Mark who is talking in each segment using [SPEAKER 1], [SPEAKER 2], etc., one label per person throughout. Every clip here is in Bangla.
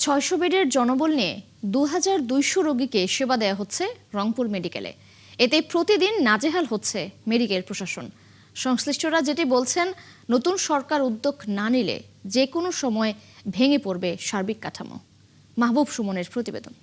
[SPEAKER 1] ৬০০ বেডের জনবল নিয়ে ২,২০০ রোগীকে সেবা দেয়া হচ্ছে রংপুর মেডিকেলে। এতে প্রতিদিন নাজেহাল হচ্ছে মেডিকেল প্রশাসন। সংশ্লিষ্টরা যেটি বলছেন, নতুন সরকার উদ্যোগ না নিলে যে কোনো সময় ভেঙে পড়বে সার্বিক কাঠামো। মাহবুব সুমনের প্রতিবেদন।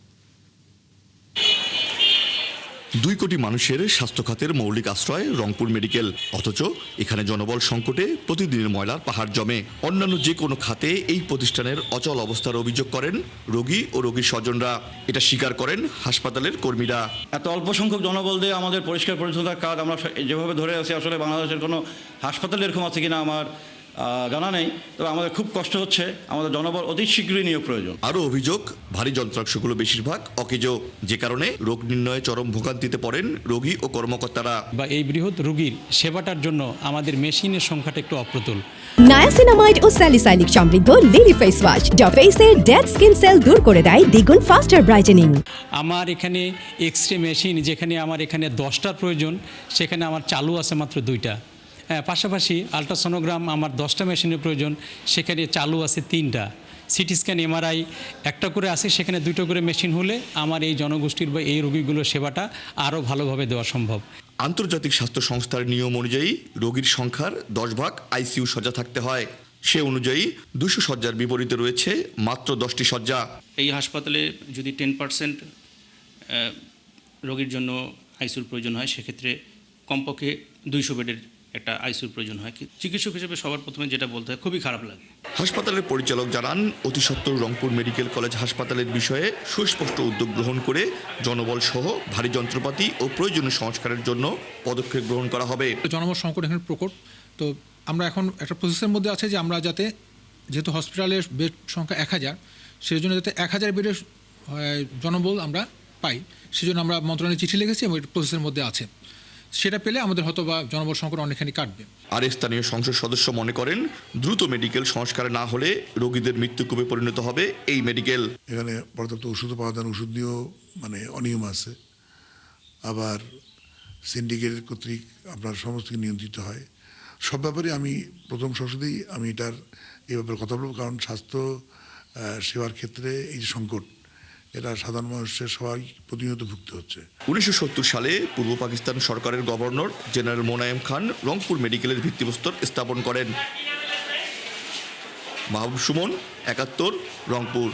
[SPEAKER 2] ২ কোটি মানুষের স্বাস্থ্য খাতের মৌলিক আশ্রয় রংপুর মেডিকেল, অথচ এখানে জনবল সংকটে প্রতিদিনের ময়লার পাহাড় জমে। অন্যান্য যে কোনো খাতে এই প্রতিষ্ঠানের অচল অবস্থার অভিযোগ করেন রোগী ও রোগীর স্বজনরা। এটা স্বীকার করেন হাসপাতালের কর্মীরা।
[SPEAKER 3] এত অল্প সংখ্যক জনবল দিয়ে আমাদের পরিষ্কার পরিচ্ছন্নতার কাজ আমরা যেভাবে ধরে আছি, আসলে বাংলাদেশের কোনো হাসপাতালে এরকম আছে কিনা আমার জানা নেই। তবে আমাদের খুব কষ্ট হচ্ছে, আমাদের জনবল অতি শীঘ্রই নিয়োগ প্রয়োজন।
[SPEAKER 2] আরও অভিযোগ, ভারী যন্ত্রাংশগুলো বেশিরভাগ অকেজ, যে কারণে রোগ নির্ণয়ে চরম ভোগান্তিতে পড়েন রোগী ও কর্মকর্তারা।
[SPEAKER 4] বা এই বৃহৎ রোগীর সেবাটার জন্য আমাদের মেশিনের সংখ্যাটা একটু অপ্রতুল।
[SPEAKER 5] নায়াসিনামাইড ও স্যালিসাইলিক সমৃদ্ধ লিলি ফেস ওয়াশ যা ফেসের ডেড স্কিন সেল দূর করে দেয় দ্বিগুণ ফাস্টার ব্রাইটেনিং।
[SPEAKER 4] আমার এখানে এক্স-রে মেশিন, যেখানে আমার এখানে 10টার প্রয়োজন, সেখানে আমার চালু আছে মাত্র 2টা। পাশাপাশি আলট্রাসোনোগ্রাম আমার 10টা মেশিনের প্রয়োজন, সেখানে চালু আছে 3টা। সিটি স্ক্যান, এমআরআই একটা করে আছে, সেখানে 2টো করে মেশিন হলে আমার এই জনগোষ্ঠীর বা এই রোগীগুলোর সেবাটা আরও ভালোভাবে দেওয়া সম্ভব।
[SPEAKER 2] আন্তর্জাতিক স্বাস্থ্য সংস্থার নিয়ম অনুযায়ী রোগীর সংখ্যার 10 ভাগ আইসিইউ শয্যা থাকতে হয়। সে অনুযায়ী 200 শয্যার বিপরীতে রয়েছে মাত্র 10টি শয্যা।
[SPEAKER 6] এই হাসপাতালে যদি 10% রোগীর জন্য আইসিইউর প্রয়োজন হয়, সেক্ষেত্রে কমপক্ষে 200 বেডের একটা আইসিইউর প্রয়োজন হয়। চিকিৎসক হিসেবে সবার প্রথমে যেটা বলতে হয়, খুবই খারাপ লাগে।
[SPEAKER 2] হাসপাতালের পরিচালক জানান, অতি সত্বর রংপুর মেডিকেল কলেজ হাসপাতালের বিষয়ে সুস্পষ্ট উদ্যোগ গ্রহণ করে জনবল সহ ভারী যন্ত্রপাতি ও প্রয়োজনীয় সংস্কারের জন্য পদক্ষেপ গ্রহণ করা হবে।
[SPEAKER 7] জনবল সংকট এখানে প্রকট, তো আমরা এখন একটা প্রসেসের মধ্যে আছে যে আমরা যাতে, যেহেতু হসপিটালের বেড সংখ্যা 1000, সেই জন্য যাতে 1000 বেডের জনবল আমরা পাই, সেজন্য আমরা মন্ত্রণালয়ে চিঠি লিখেছি এবং প্রসেসের মধ্যে আছে। সেটা পেলে আমাদের হয়তো বা জনবল সংকট অনেকখানি কাটবে।
[SPEAKER 2] আর স্থানীয় সংসদ সদস্য মনে করেন, দ্রুত মেডিকেল সংস্কার না হলে রোগীদের মৃত্যুকূপে পরিণত হবে এই মেডিকেল।
[SPEAKER 8] এখানে পর্যাপ্ত ওষুধ পাওয়া যায়, ওষুধ নিয়েও অনিয়ম আছে। আবার সিন্ডিকেট কর্তৃক আপনার সমস্ত নিয়ন্ত্রিত হয়। সব ব্যাপারে আমি প্রথম সংসদেই আমি এই ব্যাপারে কথা বলব, কারণ স্বাস্থ্য সেবার ক্ষেত্রে এই যে সংকট, এটা সাধারণ মানুষের সবাই প্রতিনিয়ত ভুগতে হচ্ছে।
[SPEAKER 2] 1970 সালে পূর্ব পাকিস্তান সরকারের গভর্নর জেনারেল মোনায়েম খান রংপুর মেডিকেলের ভিত্তিপ্রস্তর স্থাপন করেন। মাহবুব সুমন, 71, রংপুর।